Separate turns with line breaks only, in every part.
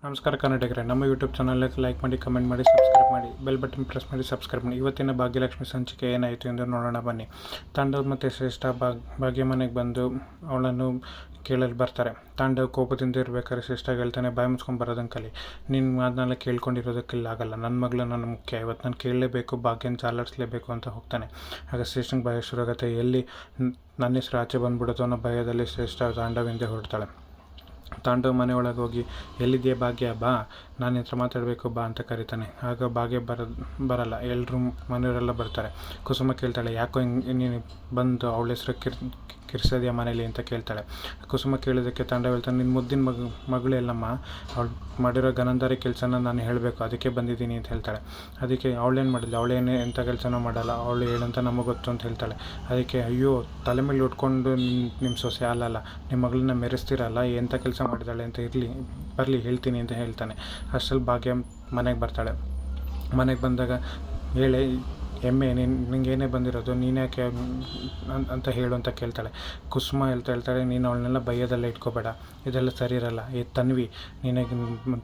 ನಮಸ್ಕಾರ ಕರ್ನಾಟಕರೇ, ನಮ್ಮ ಯೂಟ್ಯೂಬ್ ಚಾನಲ್ಗೆ ಲೈಕ್ ಮಾಡಿ, ಕಮೆಂಟ್ ಮಾಡಿ, ಸಬ್ಸ್ಕ್ರೈಬ್ ಮಾಡಿ, ಬೆಲ್ ಬಟನ್ ಪ್ರೆಸ್ ಮಾಡಿ ಸಬ್ಸ್ಕ್ರೈಬ್ ಮಾಡಿ. ಇವತ್ತಿನ ಭಾಗ್ಯಲಕ್ಷ್ಮಿ ಸಂಚಿಕೆ ಏನಾಯಿತು ಎಂದು ನೋಡೋಣ ಬನ್ನಿ. ತಾಂಡವ್ ಮತ್ತು ಶ್ರೇಷ್ಠ ಭಾಗ್ಯ ಮನೆಗೆ ಬಂದು ಅವಳನ್ನು ಕೇಳಲು ಬರ್ತಾರೆ. ತಾಂಡವ್ ಕೋಪದಿಂದ ಇರಬೇಕಾದ್ರೆ ಶ್ರೇಷ್ಠ ಹೇಳ್ತಾನೆ, ಬಾಯಿ ಮುಚ್ಕೊಂಡು ಬರೋದನ್ನು ಕಲಿ, ನಿನ್ನ ಮಾತನ್ನೆಲ್ಲ ಕೇಳ್ಕೊಂಡಿರೋದಕ್ಕಿಲ್ಲಾಗಲ್ಲ, ನನ್ನ ಮಗಳು ನನ್ನ ಮುಖ್ಯ, ಇವತ್ತು ನಾನು ಕೇಳಲೇಬೇಕು, ಭಾಗ್ಯನ ಚಾಲಾಡಿಸ್ಲೇಬೇಕು ಅಂತ ಹೋಗ್ತಾನೆ. ಆಗ ಶ್ರೇಷ್ಠಂಗೆ ಭಯ ಶುರು ಆಗುತ್ತೆ. ಎಲ್ಲಿ ನನ್ನ ಹೆಸರು ಆಚೆ ಬಂದ್ಬಿಡುತ್ತೋ ಅನ್ನೋ ಭಯದಲ್ಲಿ ಶ್ರೇಷ್ಠ ತಾಂಡವ್ ಹಿಂದೆ ಹೊರಡ್ತಾಳೆ. ತಾಂಡವ್ ಮನೆಯೊಳಗೆ ಹೋಗಿ, ಎಲ್ಲಿದೆಯಾ ಭಾಗ್ಯ, ಬಾ, ನಾನು ಹತ್ರ ಮಾತಾಡಬೇಕು ಬಾ ಅಂತ ಕರೀತಾನೆ. ಆಗ ಭಾಗ್ಯ ಬರಲ್ಲ. ಎಲ್ಲರೂ ಮನೆಯವರೆಲ್ಲ ಬರ್ತಾರೆ. ಕುಸುಮ ಕೇಳ್ತಾಳೆ, ಯಾಕೋ ಹಿಂಗೆ ನೀನು ಬಂದು ಅವಳ ಹೆಸರು ಕಿರ್ಸೋದ್ಯಾ ಮನೇಲಿ ಅಂತ ಕೇಳ್ತಾಳೆ. ಕುಸುಮ ಕೇಳೋದಕ್ಕೆ ತಾಂಡವ್ ಹೇಳ್ತಾನೆ, ನಿನ್ನ ಮುದ್ದಿನ ಮಗಳು ಎಲ್ಲಮ್ಮ, ಅವಳು ಮಾಡಿರೋ ಗನಂದಾರಿ ಕೆಲಸನ ನಾನು ಹೇಳಬೇಕು, ಅದಕ್ಕೆ ಬಂದಿದ್ದೀನಿ ಅಂತ ಹೇಳ್ತಾಳೆ. ಅದಕ್ಕೆ ಅವಳೇನು ಮಾಡಿಲ್ಲ, ಅವಳೇನು ಎಂಥ ಕೆಲಸನೂ ಮಾಡಲ್ಲ, ಅವಳು ಹೇಳಂತ ನಮಗೆ ಗೊತ್ತು ಅಂತ ಹೇಳ್ತಾಳೆ. ಅದಕ್ಕೆ ಅಯ್ಯೋ, ತಲೆ ಮೇಲೆ ಉಟ್ಕೊಂಡು ನಿಮ್ಮ ಸೊಸೆ ಅಲ್ಲಲ್ಲ, ನಿಮ್ಮ ಮಗಳನ್ನ ಮೆರೆಸ್ತಿರಲ್ಲ, ಎಂಥ ಕೆಲಸ ಮಾಡಿದ್ದಾಳೆ ಅಂತ ಬರಲಿ ಹೇಳ್ತೀನಿ ಅಂತ ಹೇಳ್ತಾನೆ. ಅಷ್ಟರಲ್ಲಿ ಭಾಗ್ಯ ಮನೆಗೆ ಬರ್ತಾಳೆ. ಮನೆಗೆ ಬಂದಾಗ, ಹೇಳೆ ಎಮ್ಮೆ, ನಿಂಗೇನೇ ಬಂದಿರೋದು, ನೀನ್ಯಾಕೆ ಅಂತ ಹೇಳು ಅಂತ ಕೇಳ್ತಾಳೆ. ಕುಸುಮ ಹೇಳ್ತಾಳೆ, ನೀನು ಅವಳನ್ನೆಲ್ಲ ಬೈಯೋದೆಲ್ಲ ಇಟ್ಕೋಬೇಡ, ಇದೆಲ್ಲ ಸರಿ ಇರಲ್ಲ. ತನ್ವಿ, ನಿನಗೆ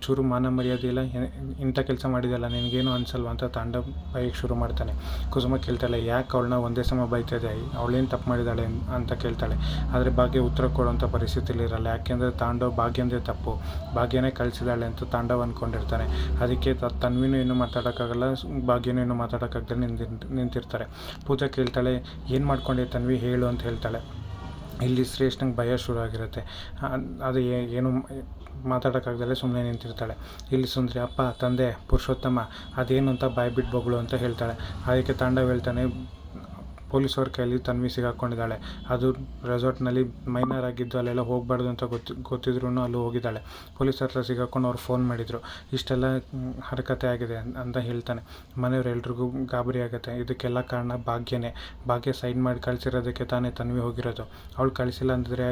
ಚೂರು ಮಾನ ಮರ್ಯಾದೆ ಇಲ್ಲ, ಇಂಥ ಕೆಲಸ ಮಾಡಿದೆಲ್ಲ ನಿನಗೇನು ಅನಿಸಲ್ವ ಅಂತ ತಾಂಡವ್ ಬೈಯಕ್ಕೆ ಶುರು ಮಾಡ್ತಾನೆ. ಕುಸುಮ ಕೇಳ್ತಾಳೆ, ಯಾಕೆ ಅವಳನ್ನ ಒಂದೇ ಸಮ ಬೈತಿದೆ, ಅವಳೇನು ತಪ್ಪು ಮಾಡಿದ್ದಾಳೆ ಅಂತ ಕೇಳ್ತಾಳೆ. ಆದರೆ ಭಾಗ್ಯ ಉತ್ತರ ಕೊಡುವಂಥ ಪರಿಸ್ಥಿತಿಲಿರಲ್ಲ. ಯಾಕೆಂದರೆ ತಾಂಡವ್ ಭಾಗ್ಯಂದೇ ತಪ್ಪು, ಭಾಗ್ಯನೇ ಕಳಿಸಿದಾಳೆ ಅಂತ ತಾಂಡವ್ ಅಂದ್ಕೊಂಡಿರ್ತಾನೆ. ಅದಕ್ಕೆ ತನ್ವಿನೂ ಏನು ಮಾತಾಡೋಕ್ಕಾಗಲ್ಲ, ಭಾಗ್ಯನೂ ಏನು ಮಾತಾಡೋಕ್ಕಾಗದೆ ನಿಂತಿರ್ತಾರೆ. ಪೂಜಾ ಕೇಳ್ತಾಳೆ, ಏನು ಮಾಡ್ಕೊಂಡೆ ತನ್ವಿ, ಹೇಳು ಅಂತ ಹೇಳ್ತಾಳೆ. ಇಲ್ಲಿ ಶ್ರೇಷ್ಠಂಗೆ ಭಯ ಶುರು ಆಗಿರುತ್ತೆ. ಅದು ಏನು ಮಾತಾಡೋಕ್ಕಾಗ್ದಲ್ಲೇ ಸುಮ್ಮನೆ ನಿಂತಿರ್ತಾಳೆ. ಇಲ್ಲಿ ಸುಂದ್ರಿ, ಅಪ್ಪ, ತಂದೆ, ಪುರುಷೋತ್ತಮ, ಅದೇನು ಅಂತ ಬಾಯಿ ಬಿಟ್ಟು ಬೊಗಳು ಅಂತ ಹೇಳ್ತಾಳೆ. ಅದಕ್ಕೆ ತಾಂಡವ್ ಹೇಳ್ತಾನೆ, ಪೊಲೀಸವ್ರ ಕೈಯಲ್ಲಿ ತನ್ವಿ ಸಿಗಾಕೊಂಡಿದ್ದಾಳೆ, ಅದು ರೆಸಾರ್ಟ್ನಲ್ಲಿ ಮೈನರ್ ಆಗಿದ್ದು, ಅಲ್ಲೆಲ್ಲ ಹೋಗಬಾರ್ದು ಅಂತ ಗೊತ್ತಿದ್ರು ಅಲ್ಲಿ ಹೋಗಿದ್ದಾಳೆ. ಪೊಲೀಸ್ ಹತ್ರ ಸಿಗಾಕೊಂಡು ಅವ್ರು ಫೋನ್ ಮಾಡಿದರು, ಇಷ್ಟೆಲ್ಲ ಹರಕತೆ ಆಗಿದೆ ಅಂತ ಹೇಳ್ತಾನೆ. ಮನೆಯವ್ರು ಎಲ್ರಿಗೂ ಗಾಬರಿ ಆಗುತ್ತೆ. ಇದಕ್ಕೆಲ್ಲ ಕಾರಣ ಭಾಗ್ಯನೇ. ಭಾಗ್ಯ ಸೈನ್ ಮಾಡಿ ಕಳಿಸಿರೋದಕ್ಕೆ ತಾನೇ ತನ್ವಿ ಹೋಗಿರೋದು. ಅವಳು ಕಳಿಸಿಲ್ಲ ಅಂದಿದ್ರೆ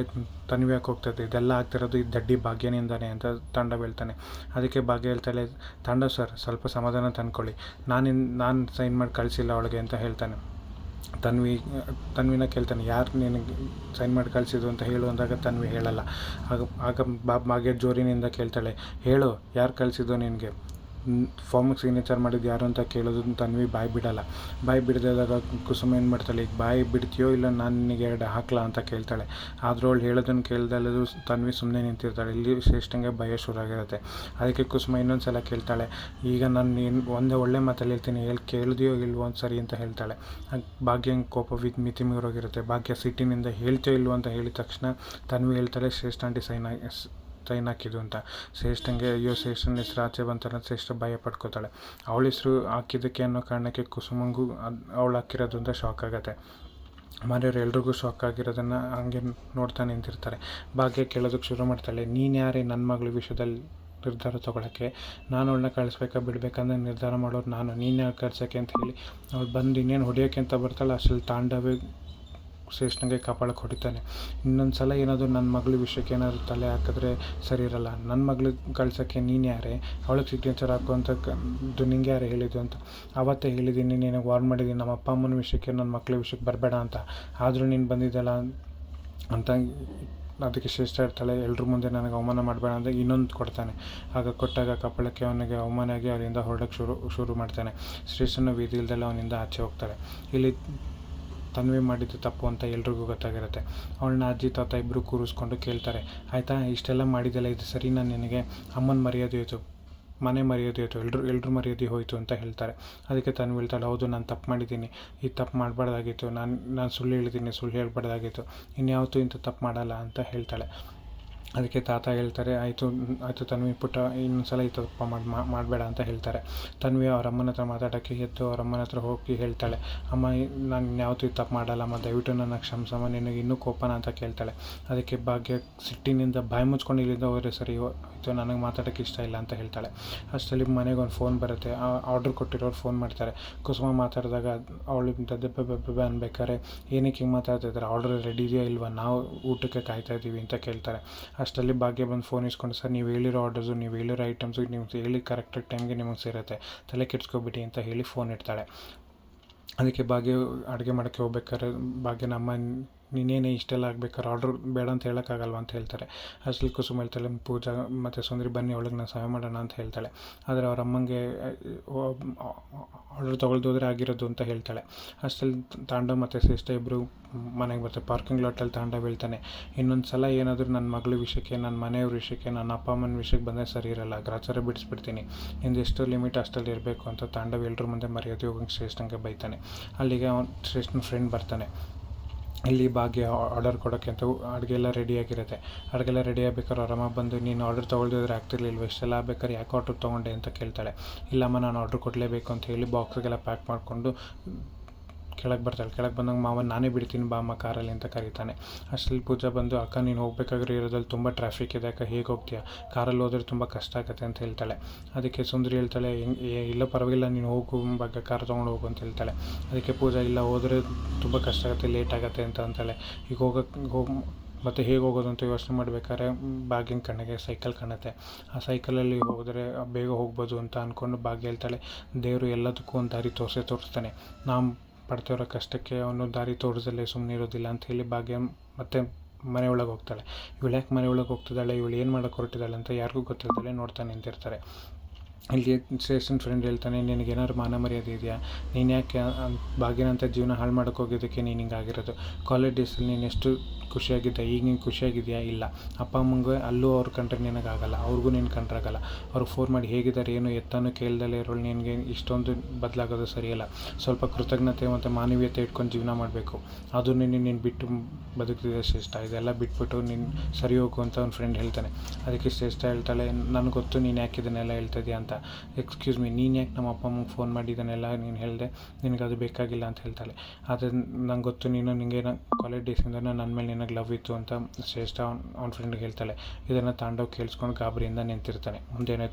ತನ್ವಿ ಯಾಕೆ ಹೋಗ್ತದೆ, ಇದೆಲ್ಲ ಆಗ್ತಿರೋದು ಈ ದಡ್ಡಿ ಭಾಗ್ಯನಿಂದಾನೆ ಅಂತ ತಾಂಡವ್ ಹೇಳ್ತಾನೆ. ಅದಕ್ಕೆ ಭಾಗ್ಯ ಹೇಳ್ತಾಳೆ, ತಾಂಡವ್ ಸರ್, ಸ್ವಲ್ಪ ಸಮಾಧಾನ ತಂದ್ಕೊಳ್ಳಿ, ನಾನು ಸೈನ್ ಮಾಡಿ ಕಳಿಸಿಲ್ಲ ಅವಳಿಗೆ ಅಂತ ಹೇಳ್ತಾನೆ. ತನ್ವಿನ ಕೇಳ್ತಾನೆ, ಯಾರು ನಿನಗೆ ಸೈನ್ ಮಾಡಿ ಕಳಿಸಿದ್ದು ಅಂತ ಹೇಳು ಅಂದಾಗ ತನ್ವಿ ಹೇಳಲ್ಲ. ಆಗ ಭಾಗ್ಯ ಜೋರಿನಿಂದ ಕೇಳ್ತಾಳೆ, ಹೇಳು, ಯಾರು ಕಳಿಸಿದ್ದು ನಿನಗೆ, ಫಾರ್ಮಿಗೆ ಸಿಗ್ನೇಚರ್ ಮಾಡಿದ್ದು ಯಾರು ಅಂತ ಕೇಳೋದು ತನ್ವಿ ಬಾಯಿ ಬಿಡಲ್ಲ. ಬಾಯಿ ಬಿಡದಾಗ ಕುಸುಮ ಏನು ಮಾಡ್ತಾಳೆ, ಈಗ ಬಾಯಿ ಬಿಡ್ತೀಯೋ ಇಲ್ಲ ನಾನು ನಿನಗೆ ಎರಡು ಹಾಕ್ಲಾ ಅಂತ ಕೇಳ್ತಾಳೆ. ಆದರೂ ಅವಳು ಹೇಳೋದನ್ನು ಕೇಳ್ದಲ್ಲದು ತನ್ವಿ ಸುಮ್ಮನೆ ನಿಂತಿರ್ತಾಳೆ. ಇಲ್ಲಿ ಶ್ರೇಷ್ಠಂಗೆ ಭಯ ಶುರು ಆಗಿರುತ್ತೆ. ಅದಕ್ಕೆ ಕುಸುಮ ಇನ್ನೊಂದು ಸಲ ಕೇಳ್ತಾಳೆ, ಈಗ ನಾನು ಒಂದೇ ಒಳ್ಳೆ ಮಾತಲ್ಲಿ ಹೇಳ್ತೀನಿ, ಕೇಳಿದೆಯೋ ಇಲ್ವೋ ಒಂದು ಸರಿ ಅಂತ ಹೇಳ್ತಾಳೆ. ಭಾಗ್ಯಂಗೆ ಕೋಪ ಮಿತಿ ಮೀರೋಗಿರುತ್ತೆ. ಭಾಗ್ಯ ಸಿಟ್ಟಿನಿಂದ ಹೇಳ್ತೀಯೋ ಇಲ್ವೋ ಅಂತ ಹೇಳಿದ ತಕ್ಷಣ ತನ್ವಿ ಹೇಳ್ತಾಳೆ, ಶ್ರೇಷ್ಠ ಆಂಟಿ ಸೈನ್ ಹಾಕಿದ್ದು ಅಂತ. ಶ್ರೇಷ್ಠಂಗೆ ಅಯ್ಯೋ, ಶ್ರೇಷ್ಠನ ಹೆಸರು ಆಚೆ ಬಂತಾನೆ ಶ್ರೇಷ್ಠ ಭಯ ಪಡ್ಕೋತಾಳೆ. ಅವಳ ಹೆಸರು ಹಾಕಿದ್ದಕ್ಕೆ ಅನ್ನೋ ಕಾರಣಕ್ಕೆ ಕುಸುಮಂಗೂ ಅವಳು ಹಾಕಿರೋದು ಅಂತ ಶಾಕ್ ಆಗುತ್ತೆ. ಮನೆಯವ್ರು ಎಲ್ರಿಗೂ ಶಾಕ್ ಆಗಿರೋದನ್ನು ಹಂಗೆ ನೋಡ್ತಾ ನಿಂತಿರ್ತಾರೆ. ಭಾಗ್ಯ ಕೇಳೋದಕ್ಕೆ ಶುರು ಮಾಡ್ತಾಳೆ, ನೀನು ಯಾರೇ ನನ್ನ ಮಗಳ ವಿಷಯದಲ್ಲಿ ನಿರ್ಧಾರ ತೊಗೊಳಕ್ಕೆ, ನಾನು ಅವಳನ್ನ ಕಳಿಸ್ಬೇಕಾ ಬಿಡಬೇಕಂದ್ರೆ ನಿರ್ಧಾರ ಮಾಡೋರು ನಾನು, ನೀನು ಯಾರು ಕಳ್ಸೋಕ್ಕೆ ಅಂತ ಹೇಳಿ ಅವಳು ಬಂದು ಇನ್ನೇನು ಹೊಡೆಯೋಕ್ಕೆ ಅಂತ ಬರ್ತಾಳೆ. ಅಷ್ಟರಲ್ಲಿ ತಾಂಡವೇ ಶ್ರೇಷ್ಠನಿಗೆ ಕಪಾಳಕ್ಕೆ ಹೊಡಿತಾನೆ. ಇನ್ನೊಂದು ಸಲ ಏನಾದರೂ ನನ್ನ ಮಗಳ ವಿಷಯಕ್ಕೆ ಏನಾದರೂ ತಲೆ ಹಾಕಿದ್ರೆ ಸರಿ ಇರಲ್ಲ, ನನ್ನ ಮಗಳಿಗೆ ಕಳ್ಸೋಕ್ಕೆ ನೀನು ಯಾರೇ, ಅವಳಿಗೆ ಸಿಗ್ನೇಚರ್ ಹಾಕು ಅಂತ ನಿಂಗೆ ಯಾರು ಹೇಳಿದ್ದು ಅಂತ. ಆವತ್ತೇ ಹೇಳಿದ್ದೀನಿ, ನಿನಗೆ ವಾರ್ನ್ ಮಾಡಿದ್ದೀನಿ, ನಮ್ಮ ಅಪ್ಪ ಅಮ್ಮನ ವಿಷಯಕ್ಕೆ ನನ್ನ ಮಕ್ಕಳ ವಿಷಯಕ್ಕೆ ಬರಬೇಡ ಅಂತ, ಆದರೂ ನೀನು ಬಂದಿದ್ದಲ್ಲ ಅಂತ. ಅದಕ್ಕೆ ಶ್ರೇಷ್ಠ ಇರ್ತಾಳೆ, ಎಲ್ಲರ ಮುಂದೆ ನನಗೆ ಅವಮಾನ ಮಾಡಬೇಡ ಅಂತ ಇನ್ನೊಂದು ಕೊಡ್ತಾನೆ. ಆಗ ಕೊಟ್ಟಾಗ ಕಪಾಳಕ್ಕೆ ಅವನಿಗೆ ಅವಮಾನ ಆಗಿ ಅವರಿಂದ ಹೊರಡೋಕ್ಕೆ ಶುರು ಮಾಡ್ತಾನೆ. ಶ್ರೇಷ್ಠನ ವಿಧಿ ಇಲ್ದೆಲ್ಲ ಅವನಿಂದ ಆಚೆ ಹೋಗ್ತಾಳೆ. ಇಲ್ಲಿ ತನ್ವಿ ಮಾಡಿದ್ದು ತಪ್ಪು ಅಂತ ಎಲ್ರಿಗೂ ಗೊತ್ತಾಗಿರುತ್ತೆ. ಅವಳನ್ನ ಅಜ್ಜಿ ತಾತ ಇಬ್ಬರು ಕೂರಿಸ್ಕೊಂಡು ಕೇಳ್ತಾರೆ, ಆಯಿತಾ, ಇಷ್ಟೆಲ್ಲ ಮಾಡಿದೆಲ್ಲ ಇದು ಸರಿ, ನಾನು ನಿನಗೆ ಅಮ್ಮನ ಮರ್ಯಾದೆ ಹೋಯ್ತು, ಮನೆ ಮರ್ಯಾದೆ ಹೋಯ್ತು, ಎಲ್ರ ಮರ್ಯಾದೆ ಹೋಯಿತು ಅಂತ ಹೇಳ್ತಾರೆ. ಅದಕ್ಕೆ ತನ್ವಿ ಹೇಳ್ತಾಳೆ, ಹೌದು, ನಾನು ತಪ್ಪು ಮಾಡಿದ್ದೀನಿ, ಈ ತಪ್ಪು ಮಾಡಬಾರ್ದಾಗಿತ್ತು, ನಾನು ಸುಳ್ಳು ಹೇಳಿದ್ದೀನಿ, ಸುಳ್ಳು ಹೇಳ್ಬಾರ್ದಾಗಿತ್ತು, ಇನ್ಯಾವತ್ತೂ ಇಂಥ ತಪ್ಪು ಮಾಡಲ್ಲ ಅಂತ ಹೇಳ್ತಾಳೆ. ಅದಕ್ಕೆ ತಾತ ಹೇಳ್ತಾರೆ, ಆಯಿತು ತನ್ವಿ ಪುಟ್ಟ, ಇನ್ನೊಂದು ಸಲ ಈ ತಪ್ಪ ಮಾಡಬೇಡ ಅಂತ ಹೇಳ್ತಾರೆ. ತನ್ವಿ ಅವ್ರ ಅಮ್ಮನ ಹತ್ರ ಮಾತಾಡೋಕ್ಕೆ ಎದ್ದು ಅವ್ರ ಅಮ್ಮನ ಹತ್ರ ಹೋಗಿ ಹೇಳ್ತಾಳೆ, ಅಮ್ಮ, ನಾನು ಯಾವತ್ತೂ ತಪ್ಪು ಮಾಡಲ್ಲಮ್ಮ, ದಯವಿಟ್ಟು ನನ್ನ ಕ್ಷಮಿಸಮ್ಮ, ನಿನಗೆ ಇನ್ನೂ ಕೋಪನ ಅಂತ ಕೇಳ್ತಾಳೆ. ಅದಕ್ಕೆ ಭಾಗ್ಯ ಸಿಟ್ಟಿನಿಂದ ಬಾಯಿ ಮುಚ್ಕೊಂಡು ಇಲ್ಲಿಂದ ಹೋದರೆ ಸರಿ ಹೋಯ್ತು, ನನಗೆ ಮಾತಾಡೋಕ್ಕೆ ಇಷ್ಟ ಇಲ್ಲ ಅಂತ ಹೇಳ್ತಾಳೆ. ಅಷ್ಟರಲ್ಲಿ ಮನೆಗೆ ಒಂದು ಫೋನ್ ಬರುತ್ತೆ. ಆರ್ಡ್ರ್ ಕೊಟ್ಟಿರೋರು ಫೋನ್ ಮಾಡ್ತಾರೆ. ಕುಸುಮ ಮಾತಾಡಿದಾಗ ಅವಳು ದಬ್ಬೆ ಅನ್ಬೇಕಾದ್ರೆ, ಏನಕ್ಕೆ ಹಿಂಗೆ ಮಾತಾಡ್ತಿದ್ದಾರೆ, ಆರ್ಡ್ರ್ ರೆಡಿ ಇದೆಯಾ ಇಲ್ವಾ, ನಾವು ಊಟಕ್ಕೆ ಕಾಯ್ತಾ ಇದ್ದೀವಿ ಅಂತ ಕೇಳ್ತಾರೆ. ಅಷ್ಟರಲ್ಲಿ ಭಾಗ್ಯ ಬಂದು ಫೋನ್ ಇಸ್ಕೊಂಡು, ಸರ್, ನೀವು ಹೇಳಿರೋ ಆರ್ಡರ್ಸು, ನೀವು ಹೇಳಿರೋ ಐಟಮ್ಸು ನೀವು ಹೇಳಿ ಕರೆಕ್ಟಾಗಿ ಟೈಮ್ಗೆ ನಿಮಗೆ ಸೇರುತ್ತೆ, ತಲೆ ಕೆಡ್ಸ್ಕೊಬಿಡಿ ಅಂತ ಹೇಳಿ ಫೋನ್ ಇಡ್ತಾಳೆ. ಅದಕ್ಕೆ ಭಾಗ್ಯ ಅಡುಗೆ ಮಾಡೋಕ್ಕೆ ಹೋಗ್ಬೇಕಾದ್ರೆ ಭಾಗ್ಯನ ಅಮ್ಮ, ನೀನೇನೇ ಇಷ್ಟೆಲ್ಲ ಆಗ್ಬೇಕಾದ್ರೆ ಆರ್ಡ್ರ್ ಬೇಡ ಅಂತ ಹೇಳೋಕ್ಕಾಗಲ್ವ ಅಂತ ಹೇಳ್ತಾರೆ. ಅಷ್ಟರಲ್ಲಿ ಕುಸುಮ ಹೇಳ್ತಾಳೆ, ಪೂಜಾ ಮತ್ತು ಸುಂದರಿ ಬನ್ನಿ ಒಳಗೆ ನಾನು ಸಹಾಯ ಮಾಡೋಣ ಅಂತ ಹೇಳ್ತಾಳೆ. ಆದರೆ ಅವ್ರ ಅಮ್ಮಂಗೆ ಆರ್ಡ್ರ್ ತೊಗೊಳ್ದೋದ್ರೆ ಆಗಿರೋದು ಅಂತ ಹೇಳ್ತಾಳೆ. ಅಷ್ಟರಲ್ಲಿ ತಾಂಡವ್ ಮತ್ತು ಶ್ರೇಷ್ಠ ಇಬ್ಬರು ಮನೆಗೆ ಬರ್ತಾರೆ. ಪಾರ್ಕಿಂಗ್ ಲಾಟಲ್ಲಿ ತಾಂಡವ್ ಹೇಳ್ತಾನೆ, ಇನ್ನೊಂದು ಸಲ ಏನಾದರೂ ನನ್ನ ಮಗಳ ವಿಷಯಕ್ಕೆ, ನನ್ನ ಮನೆಯವ್ರ ವಿಷಯಕ್ಕೆ, ನನ್ನ ಅಪ್ಪ ಅಮ್ಮನ ವಿಷಯಕ್ಕೆ ಬಂದರೆ ಸರಿ ಇರಲ್ಲ, ಗ್ರಾಚಾರ ಬಿಡಿಸ್ಬಿಡ್ತೀನಿ, ನಿಂದು ಎಷ್ಟು ಲಿಮಿಟ್ ಅಷ್ಟಲ್ಲಿ ಇರಬೇಕು ಅಂತ ತಾಂಡವ್ ಎಲ್ಲರ ಮುಂದೆ ಮರ್ಯಾದೆ ಹೋಗಂಗೆ ಶ್ರೇಷ್ಠಂಗೆ ಬೈತಾನೆ. ಅಲ್ಲಿಗೆ ಅವ್ನು ಶ್ರೇಷ್ಠನ ಫ್ರೆಂಡ್ ಬರ್ತಾನೆ. ಇಲ್ಲಿ ಭಾಗ್ಯ ಆರ್ಡರ್ ಕೊಡೋಕ್ಕೆ ಅಂತ ಅಡುಗೆ ಎಲ್ಲ ರೆಡಿಯಾಗಿರುತ್ತೆ. ಅಡುಗೆಲ್ಲ ರೆಡಿ ಆಗ್ಬೇಕಾದ್ರೆ ಅವರಮ್ಮ ಬಂದು, ನೀನು ಆರ್ಡರ್ ತೊಗೊಳ್ದಿದ್ರೆ ಆಗ್ತಿರ್ಲಿಲ್ವ, ಇಷ್ಟೆಲ್ಲ ಆಗ್ಬೇಕಾದ್ರೆ ಯಾಕೆ ಆರ್ಡ್ರ್ ತೊಗೊಂಡೆ ಅಂತ ಕೇಳ್ತಾಳೆ. ಇಲ್ಲಮ್ಮ ನಾನು ಆರ್ಡ್ರ್ ಕೊಡಲೇಬೇಕು ಅಂತ ಹೇಳಿ ಬಾಕ್ಸ್ಗೆಲ್ಲ ಪ್ಯಾಕ್ ಮಾಡಿಕೊಂಡು ಕೆಳಗೆ ಬರ್ತಾಳೆ. ಕೆಳಗೆ ಬಂದಾಗ ಮಾವ ನಾನೇ ಬಿಡ್ತೀನಿ ಬಾ ಅಮ್ಮ ಕಾರಲ್ಲಿ ಅಂತ ಕರೀತಾನೆ. ಅಷ್ಟರಲ್ಲಿ ಪೂಜಾ ಬಂದು, ಅಕ್ಕ ನೀನು ಹೋಗ್ಬೇಕಾದ್ರೆ ಇರೋದ್ರಲ್ಲಿ ತುಂಬ ಟ್ರಾಫಿಕ್ ಇದೆ ಅಕ್ಕ, ಹೇಗೆ ಹೋಗ್ತೀಯಾ, ಕಾರಲ್ಲಿ ಹೋದ್ರೆ ತುಂಬ ಕಷ್ಟ ಆಗುತ್ತೆ ಅಂತ ಹೇಳ್ತಾಳೆ. ಅದಕ್ಕೆ ಸುಂದರಿ ಹೇಳ್ತಾಳೆ, ಇಲ್ಲ ಪರವಾಗಿಲ್ಲ ನೀನು ಹೋಗು ಬಗ್ಗೆ ಕಾರ್ ತೊಗೊಂಡು ಹೋಗು ಅಂತ ಹೇಳ್ತಾಳೆ. ಅದಕ್ಕೆ ಪೂಜಾ, ಇಲ್ಲ ಹೋದರೆ ತುಂಬ ಕಷ್ಟ ಆಗುತ್ತೆ, ಲೇಟ್ ಆಗುತ್ತೆ ಅಂತ ಅಂತಾಳೆ. ಈಗ ಮತ್ತು ಹೇಗೆ ಹೋಗೋದು ಅಂತ ಯೋಚನೆ ಮಾಡಬೇಕಾದ್ರೆ ಭಾಗ್ಯನ ಕಣ್ಣಿಗೆ ಸೈಕಲ್ ಕಾಣುತ್ತೆ. ಆ ಸೈಕಲಲ್ಲಿ ಹೋದರೆ ಬೇಗ ಹೋಗ್ಬೋದು ಅಂತ ಅಂದ್ಕೊಂಡು ಭಾಗ್ಯ ಹೇಳ್ತಾಳೆ, ದೇವರು ಎಲ್ಲದಕ್ಕೂ ಒಂದು ದಾರಿ ತೋರಿಸ್ತಾನೆ, ನಾವು ಪಡ್ತಿರೋ ಕಷ್ಟಕ್ಕೆ ಅವನು ದಾರಿ ತೋರಿಸಲೇ ಸುಮ್ಮನೆ ಇರೋದಿಲ್ಲ ಅಂತ ಹೇಳಿ ಭಾಗ್ಯ ಮತ್ತೆ ಮನೆ ಒಳಗೆ ಹೋಗ್ತಾಳೆ. ಇವಳು ಯಾಕೆ ಮನೆ ಒಳಗೆ ಹೋಗ್ತಿದ್ದಾಳೆ, ಇವಳು ಏನು ಮಾಡೋಕ್ಕೆ ಹೊರಟಿದ್ದಾಳೆ ಅಂತ ಯಾರಿಗೂ ಗೊತ್ತಿರ್ತಾಳೆ, ನೋಡ್ತಾ ನಿಂತಿರ್ತಾರೆ. ಇಲ್ಲಿ ಶ್ರೇಷ್ಠನ ಫ್ರೆಂಡ್ ಹೇಳ್ತಾನೆ, ನಿನಗೇನಾದ್ರು ಮಾನ ಮರ್ಯಾದೆ ಇದೆಯಾ, ನೀನು ಯಾಕೆ ಭಾಗ್ಯನಂತ ಜೀವನ ಹಾಳು ಮಾಡೋಕ್ಕೆ ಹೋಗಿದ್ದಕ್ಕೆ ನೀನು ಹಿಂಗಾಗಿರೋದು, ಕಾಲೇಜ್ ಡೇಸಲ್ಲಿ ನೀನು ಎಷ್ಟು ಖುಷಿಯಾಗಿದ್ದೆ, ಈಗ ನೀನು ಖುಷಿಯಾಗಿದೆಯಾ, ಇಲ್ಲ ಅಪ್ಪ ಅಮ್ಮಂಗೆ ಅಲ್ಲೂ ಅವ್ರು ಕಂಡ್ರೆ ನಿನಗಾಗಲ್ಲ, ಅವ್ರಿಗೂ ನೀನು ಕಂಡ್ರಾಗಲ್ಲ, ಅವ್ರಿಗೆ ಫೋನ್ ಮಾಡಿ ಹೇಗಿದ್ದಾರೆ ಏನು ಎತ್ತಾನು ಕೇಳ್ದಲ್ಲೇ ಇರೋಳು ನಿನಗೆ ಇಷ್ಟೊಂದು ಬದಲಾಗೋದು ಸರಿಯಲ್ಲ, ಸ್ವಲ್ಪ ಕೃತಜ್ಞತೆ ಮತ್ತು ಮಾನವೀಯತೆ ಇಟ್ಕೊಂಡು ಜೀವನ ಮಾಡಬೇಕು, ಅದು ನೀನು ಬಿಟ್ಟು ಬದುಕಿದೆ ಶ್ರೇಷ್ಠ, ಇದೆಲ್ಲ ಬಿಟ್ಬಿಟ್ಟು ನೀನು ಸರಿ ಹೋಗು ಅಂತ ಅವ್ನ ಫ್ರೆಂಡ್ ಹೇಳ್ತಾನೆ. ಅದಕ್ಕೆ ಶ್ರೇಷ್ಠ ಹೇಳ್ತಾಳೆ, ನನಗೆ ಗೊತ್ತು ನೀನು ಯಾಕೆ ಇದನ್ನೆಲ್ಲ ಹೇಳ್ತಿದ್ಯಾ ಅಂತ, ಎಕ್ಸ್ಕ್ಯೂಸ್ ಮೀ, ನೀನು ಯಾಕೆ ನಮ್ಮ ಅಪ್ಪ ಅಮ್ಮಗೆ ಫೋನ್ ಮಾಡಿ ಇದನ್ನೆಲ್ಲ ನೀನು ಹೇಳಿದೆ, ನಿನಗದು ಬೇಕಾಗಿಲ್ಲ ಅಂತ ಹೇಳ್ತಾಳೆ. ಆದರೆ ನಂಗೆ ಗೊತ್ತು ನಿನಗೆ ಕಾಲೇಜ್ ಡೇಸಿಂದ ನನ್ನ ಮೇಲೆ ನಿನಗೆ ಲವ್ ಇತ್ತು ಅಂತ ಶ್ರೇಷ್ಠ ಅವ್ನ ಫ್ರೆಂಡ್ಗೆ ಹೇಳ್ತಾಳೆ. ಇದನ್ನು ತಾಂಡವ್ ಕೇಳಿಸ್ಕೊಂಡು ಗಾಬರಿಯಿಂದ ನಿಂತಿರ್ತಾನೆ. ಮುಂದೇನಾಯ್ತು